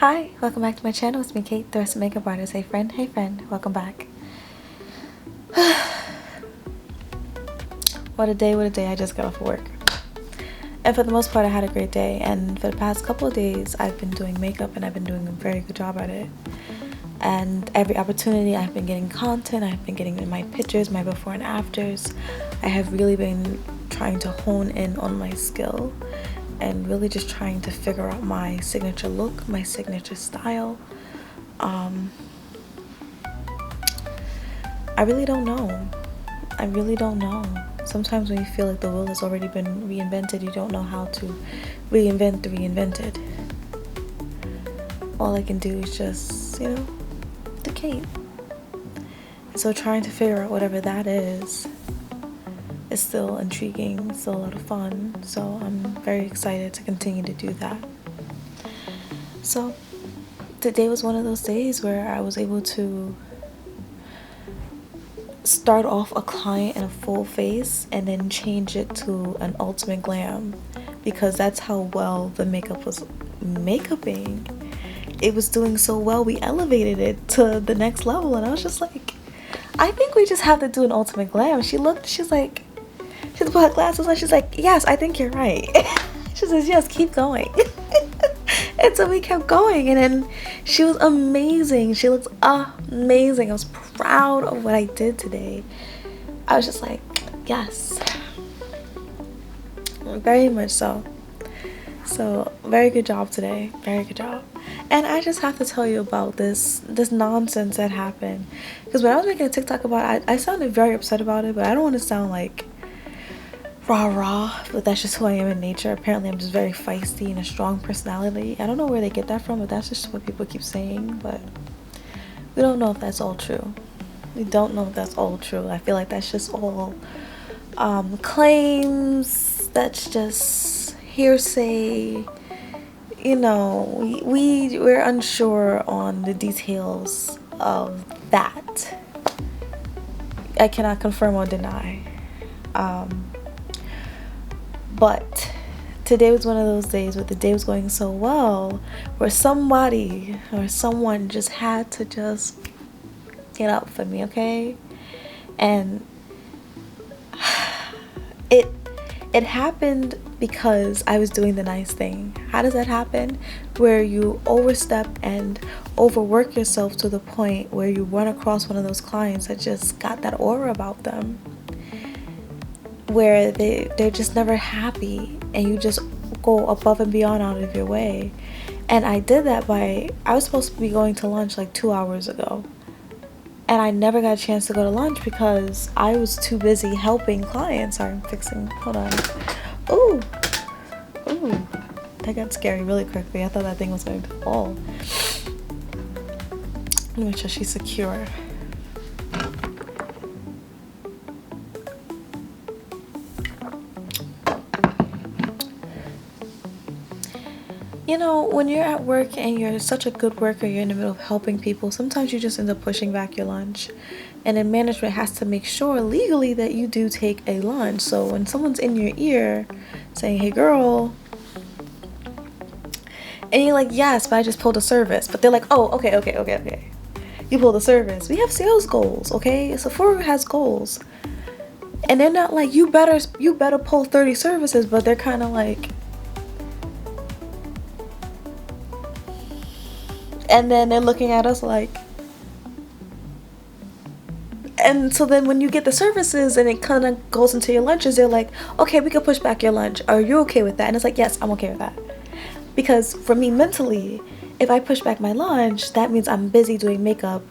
Hi, welcome back to my channel. It's me, Kate, the Rest Makeup Artist. Hey friend, welcome back. What a day, I just got off work. And for the most part, I had a great day. And for the past couple of days, I've been doing makeup and I've been doing a very good job at it. And every opportunity, I've been getting content, I've been getting my pictures, my before and afters. I have really been trying to hone in on my skill and really just trying to figure out my signature look, my signature style. I really don't know. Sometimes when you feel like the wheel has already been reinvented, you don't know how to reinvent the reinvented. All I can do is just, Kate. And so trying to figure out whatever that is still intriguing, still a lot of fun. So I'm very excited to continue to do that. So today was one of those days where I was able to start off a client in a full face and then change it to an ultimate glam, because that's how well the makeup was makeuping. It was doing so well, we elevated it to the next level, and I was just like, I think we just have to do an ultimate glam. She put her glasses on, she's like, yes, I think you're right. She says, yes, keep going. And so we kept going, and then she was amazing. She looked amazing. I was proud of what I did today. I was just like, yes, very much so. So very good job today, very good job. And I just have to tell you about this nonsense that happened, because when I was making a TikTok about it, I sounded very upset about it, but I don't want to sound like rah, but that's just who I am in nature. Apparently I'm just very feisty and a strong personality. I don't know where they get that from, but that's just what people keep saying. But we don't know if that's all true. I feel like that's just all claims. That's just hearsay. We're unsure on the details of that. I cannot confirm or deny. But today was one of those days where the day was going so well, where somebody or someone just had to just get up for me, okay? And it happened because I was doing the nice thing. How does that happen? Where you overstep and overwork yourself to the point where you run across one of those clients that just got that aura about them, where they're just never happy, and you just go above and beyond out of your way. And I did that I was supposed to be going to lunch like 2 hours ago, and I never got a chance to go to lunch because I was too busy helping clients. Sorry, I'm fixing, hold on. Ooh, that got scary really quickly. I thought that thing was going to fall. Let me make sure she's secure. When you're at work and you're such a good worker, you're in the middle of helping people, sometimes you just end up pushing back your lunch. And then management has to make sure legally that you do take a lunch. So when someone's in your ear saying, hey girl, and you're like, yes, but I just pulled a service. But they're like, oh, okay. You pulled a service. We have sales goals, okay? Sephora has goals. And they're not like, you better pull 30 services, but they're kind of like, and then they're looking at us like, and so then when you get the services and it kind of goes into your lunches, they're like, okay, we can push back your lunch. Are you okay with that? And it's like, yes, I'm okay with that. Because for me mentally, if I push back my lunch, that means I'm busy doing makeup,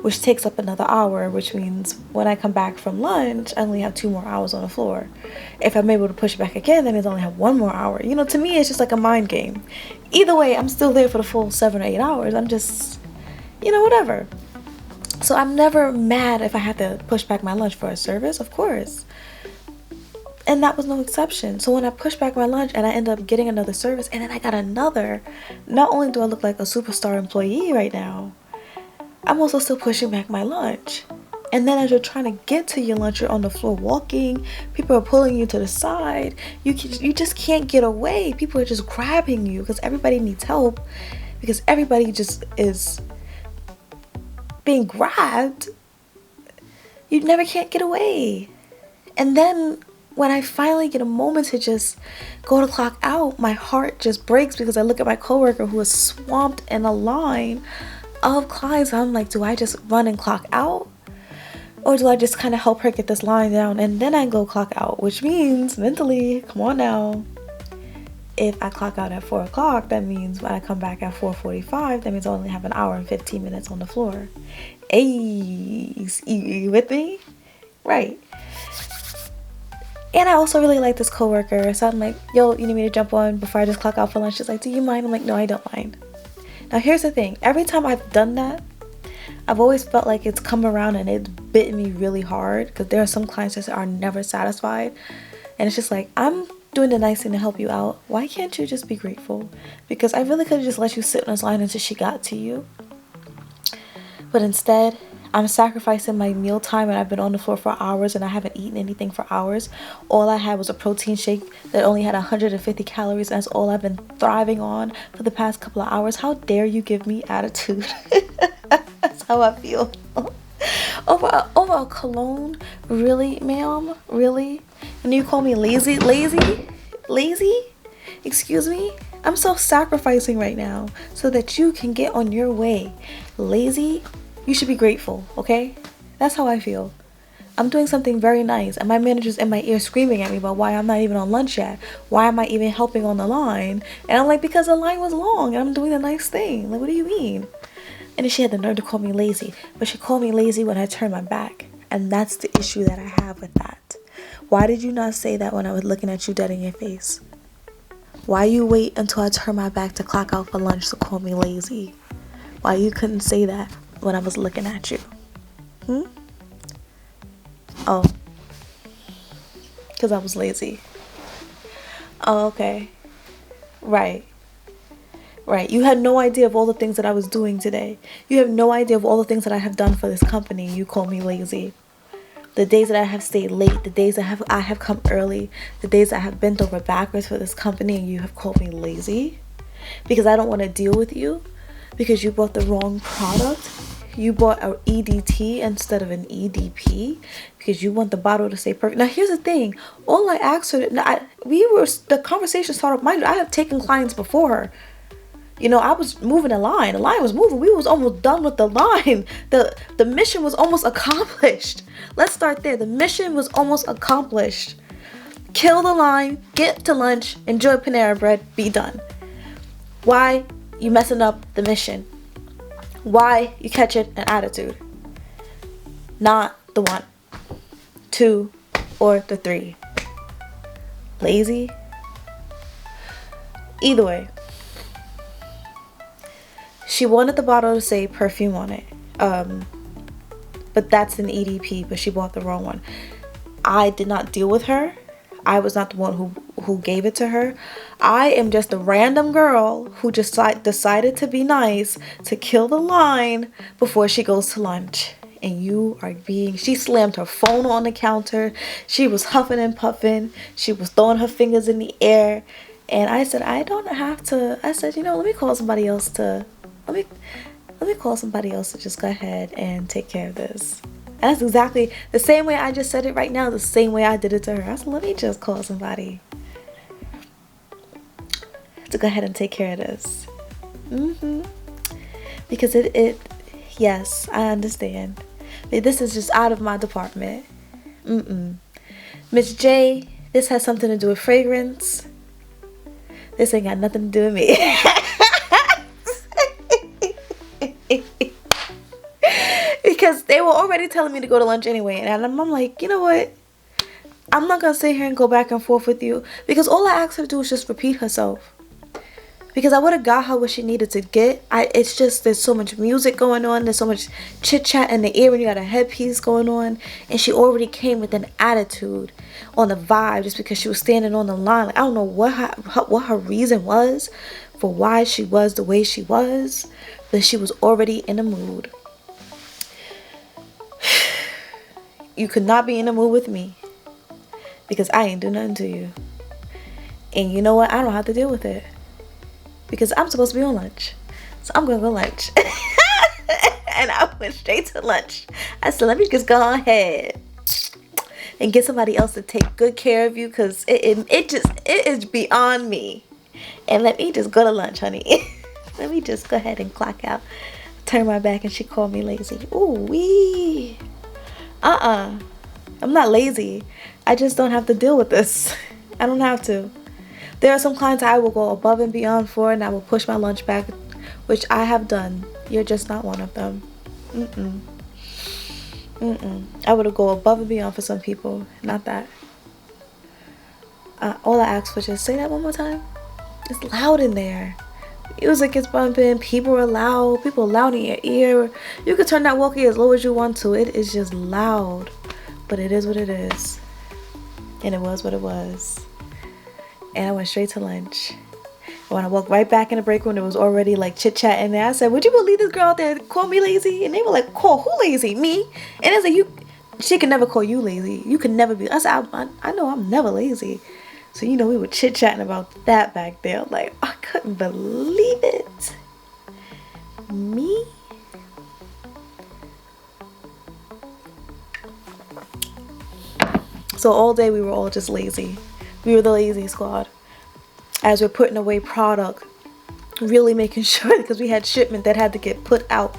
which takes up another hour, which means when I come back from lunch, I only have 2 more hours on the floor. If I'm able to push it back again, that means I only have 1 more hour. To me, it's just like a mind game. Either way, I'm still there for the full 7 or 8 hours. I'm just, whatever. So I'm never mad if I have to push back my lunch for a service, of course. And that was no exception. So when I push back my lunch and I end up getting another service, and then I got another, not only do I look like a superstar employee right now, I'm also still pushing back my lunch. And then as you're trying to get to your lunch, you're on the floor walking, people are pulling you to the side, you just can't get away. People are just grabbing you because everybody needs help, because everybody just is being grabbed. You never can't get away. And then when I finally get a moment to just go to clock out, my heart just breaks because I look at my coworker who is swamped in a line of clients. I'm like, do I just run and clock out? Or do I just kind of help her get this line down and then I go clock out? Which means mentally, come on now, if I clock out at 4 o'clock, that means when I come back at 4:45, that means I only have an hour and 15 minutes on the floor. Hey, you with me? Right. And I also really like this coworker. So I'm like, yo, you need me to jump on before I just clock out for lunch? She's like, do you mind? I'm like, no, I don't mind. Now here's the thing. Every time I've done that, I've always felt like it's come around and it's bitten me really hard, because there are some clients that are never satisfied. And it's just like, I'm doing the nice thing to help you out. Why can't you just be grateful? Because I really could have just let you sit on this line until she got to you. But instead, I'm sacrificing my meal time, and I've been on the floor for hours and I haven't eaten anything for hours. All I had was a protein shake that only had 150 calories, and that's all I've been thriving on for the past couple of hours. How dare you give me attitude? That's how I feel. over a cologne? Really, ma'am? Really? And you call me lazy? Excuse me? I'm self-sacrificing right now so that you can get on your way. Lazy? You should be grateful, okay? That's how I feel. I'm doing something very nice, and my manager's in my ear screaming at me about why I'm not even on lunch yet. Why am I even helping on the line? And I'm like, because the line was long and I'm doing the nice thing. Like, what do you mean? And then she had the nerve to call me lazy. But she called me lazy when I turned my back. And that's the issue that I have with that. Why did you not say that when I was looking at you dead in your face? Why you wait until I turn my back to clock out for lunch to call me lazy? Why you couldn't say that when I was looking at you? Oh, because I was lazy. Oh, okay. Right. You had no idea of all the things that I was doing today. You have no idea of all the things that I have done for this company. You call me lazy. The days that I have stayed late, the days that I have come early, the days I have bent over backwards for this company, and you have called me lazy because I don't want to deal with you, because you bought the wrong product. You bought an EDT instead of an EDP because you want the bottle to stay perfect. Now here's the thing. All I asked her, the conversation started. Mind you, I have taken clients before her. You know, I was moving the line. The line was moving. We was almost done with the line. The mission was almost accomplished. Let's start there. The mission was almost accomplished. Kill the line, get to lunch, enjoy Panera Bread, be done. Why you messing up the mission? Why you catching an attitude? Not the 1, 2, or the 3. Lazy? Either way. She wanted the bottle to say perfume on it. But that's an EDP, but she bought the wrong one. I did not deal with her. I was not the one who gave it to her. I am just a random girl who just decided to be nice, to kill the line before she goes to lunch. And she slammed her phone on the counter. She was huffing and puffing. She was throwing her fingers in the air. And I said, I don't have to. I said, let me call somebody else to, let me call somebody else to just go ahead and take care of this. And that's exactly the same way I just said it right now, the same way I did it to her. I said, let me just call somebody to go ahead and take care of this. Because yes, I understand. This is just out of my department. Miss J, this has something to do with fragrance. This ain't got nothing to do with me. Because they were already telling me to go to lunch anyway. And I'm like, you know what? I'm not going to sit here and go back and forth with you. Because all I asked her to do was just repeat herself. Because I would have got her what she needed to get. It's just there's so much music going on. There's so much chit chat in the ear when you got a headpiece going on. And she already came with an attitude on the vibe just because she was standing on the line. Like, I don't know what her reason was for why she was the way she was. But she was already in a mood. You could not be in a mood with me. Because I ain't do nothing to you. And you know what? I don't have to deal with it. Because I'm supposed to be on lunch. So I'm gonna go lunch. And I went straight to lunch. I said, let me just go ahead and get somebody else to take good care of you, because it is beyond me. And let me just go to lunch, honey. Let me just go ahead and clock out. Turn my back, and she called me lazy. Ooh wee. I'm not lazy. I just don't have to deal with this. I don't have to. There are some clients I will go above and beyond for, and I will push my lunch back, which I have done. You're just not one of them. I would go above and beyond for some people. Not that. All I asked was just say that one more time. It's loud in there. Music is bumping. People are loud. People are loud in your ear. You can turn that walkie as low as you want to. It is just loud. But it is what it is. And it was what it was. And I went straight to lunch. And when I walked right back in the break room, there was already like chit chat in there. I said, would you believe this girl out there called me lazy? And they were like, call who lazy? Me? And I said, she can never call you lazy. You can never be. I said, I know I'm never lazy. So, we were chit chatting about that back there. Like, I couldn't believe it. Me? So all day we were all just lazy. We were the lazy squad. As we're putting away product, really making sure, because we had shipment that had to get put out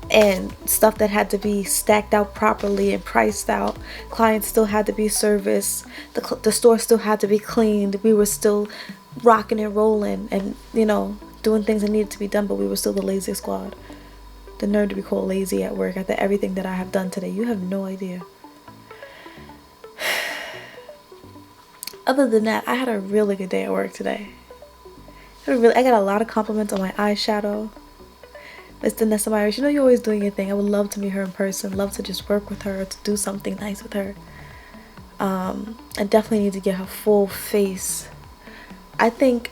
and stuff that had to be stacked out properly and priced out. Clients still had to be serviced. The store still had to be cleaned. We were still rocking and rolling and, doing things that needed to be done, but we were still the lazy squad. The nerve to be called lazy at work after everything that I have done today. You have no idea. Other than that, I had a really good day at work today. I got a lot of compliments on my eyeshadow. Mr. Nessa Myers, you're always doing your thing. I would love to meet her in person. Love to just work with her, to do something nice with her. I definitely need to get her full face. I think,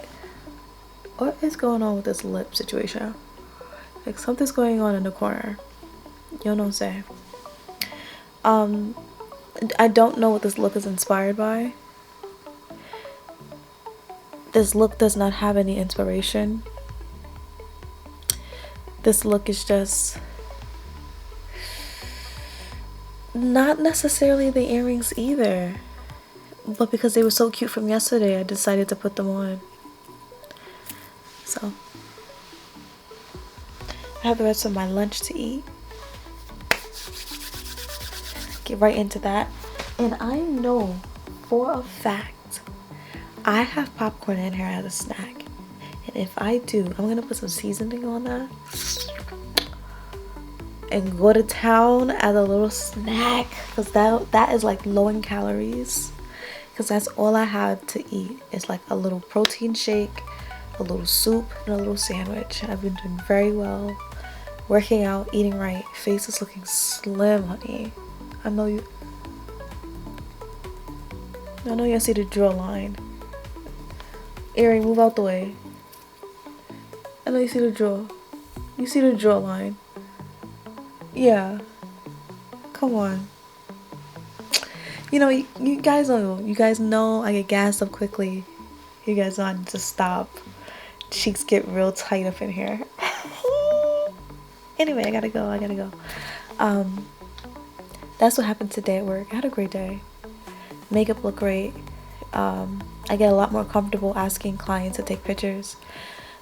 what is going on with this lip situation? Like, something's going on in the corner. You know what I'm saying? I don't know what this look is inspired by. This look does not have any inspiration. This look is just not necessarily the earrings either. But because they were so cute from yesterday, I decided to put them on. So I have the rest of my lunch to eat. Get right into that. And I know for a fact I have popcorn in here as a snack. And if I do, I'm going to put some seasoning on that and go to town as a little snack, because that is like low in calories, because that's all I have to eat. It's like a little protein shake, a little soup, and a little sandwich. I've been doing very well, working out, eating right. Face is looking slim, honey. I know you see the jawline. Earring, move out the way. I know you see the jaw. You see the jawline. Yeah. Come on. You guys know I get gassed up quickly. You guys know I need to stop. Cheeks get real tight up in here. Anyway, I gotta go. That's what happened today at work. I had a great day. Makeup looked great. I get a lot more comfortable asking clients to take pictures.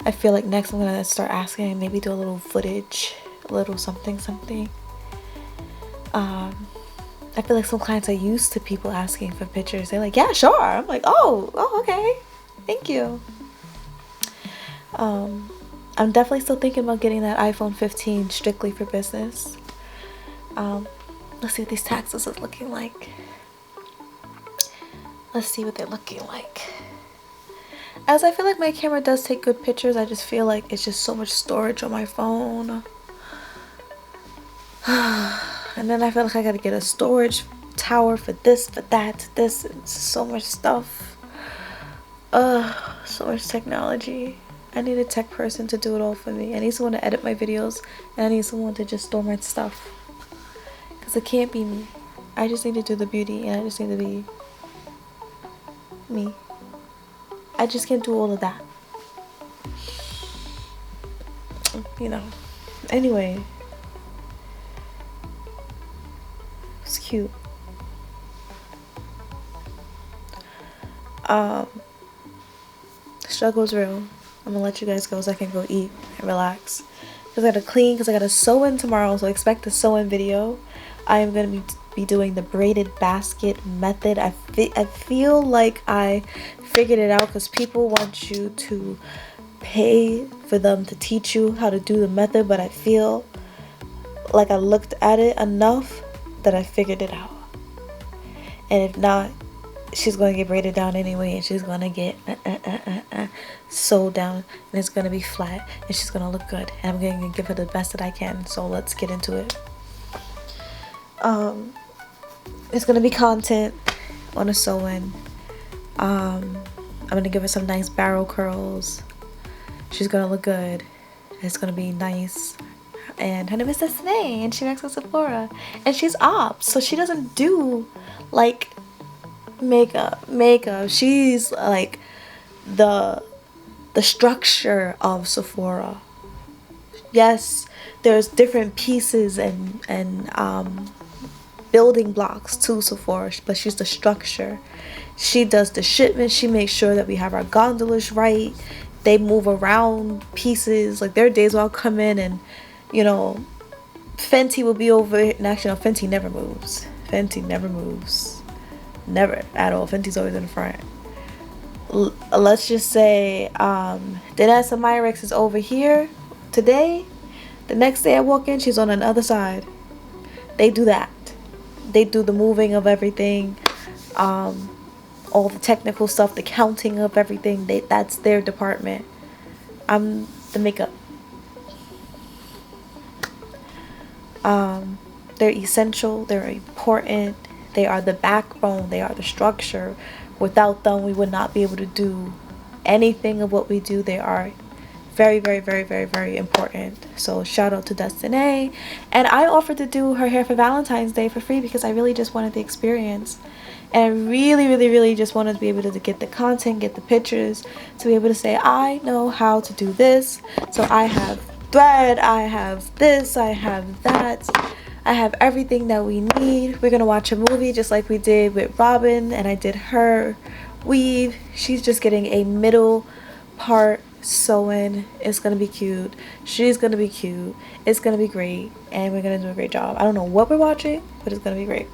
I feel like next I'm gonna start asking and maybe do a little footage, a little something. I feel like some clients are used to people asking for pictures. They're like, yeah, sure. I'm like, oh, okay, thank you. I'm definitely still thinking about getting that iPhone 15 strictly for business. Let's see what these taxes are looking like. Let's see what they're looking like. As I feel like my camera does take good pictures, I just feel like it's just so much storage on my phone. And then I feel like I gotta get a storage tower for this, for that, this. It's so much stuff. So much technology. I need a tech person to do it all for me. I need someone to edit my videos, and I need someone to just store my stuff. Because it can't be me. I just need to do the beauty, and I just need to be me. I just can't do all of that. you know. Anyway, it's cute. Struggle's real. I'm gonna let you guys go so I can go eat and relax. Because I gotta clean, because I gotta sew in tomorrow, so expect a sew in video. I am gonna be doing the braided basket method. I feel like I figured it out, because people want you to pay for them to teach you how to do the method, but I feel like I looked at it enough that I figured it out. And if not, she's going to get braided down anyway, and she's going to get sewed down, and it's going to be flat, and she's going to look good, and I'm going to give her the best that I can. So let's get into it. It's going to be content on a sew-in. I'm going to give her some nice barrel curls. She's going to look good. It's going to be nice. And her name is Destiny, and she works at Sephora, and she's ops, so she doesn't do like makeup. She's like the structure of Sephora. Yes, there's different pieces and building blocks to Sephora, but she's the structure. She does the shipment. She makes sure that we have our gondolas right. They move around pieces. Like, there are days where I'll come in and, you know, Fenty will be over. And actually, no, Fenty never moves. Fenty never moves. Never at all. Fenty's always in the front. Let's just say Danessa Myrex is over here today. The next day I walk in, she's on the other side. They do that. They do the moving of everything, all the technical stuff, the counting of everything. That's their department. I'm the makeup. They're essential. They're important. They are the backbone. They are the structure. Without them, we would not be able to do anything of what we do. They are very, very, very, very, very important. So shout out to Destiny. And I offered to do her hair for Valentine's Day for free because I really just wanted the experience. And I really, really, really just wanted to be able to get the content, get the pictures, to be able to say, I know how to do this. So I have thread, I have this, I have that. I have everything that we need. We're gonna watch a movie just like we did with Robin, and I did her weave. She's just getting a middle part sewing. It's gonna be cute. She's gonna be cute. It's gonna be great, and we're gonna do a great job. I don't know what we're watching, but it's gonna be great.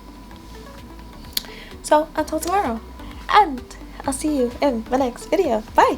So until tomorrow, and I'll see you in my next video. Bye.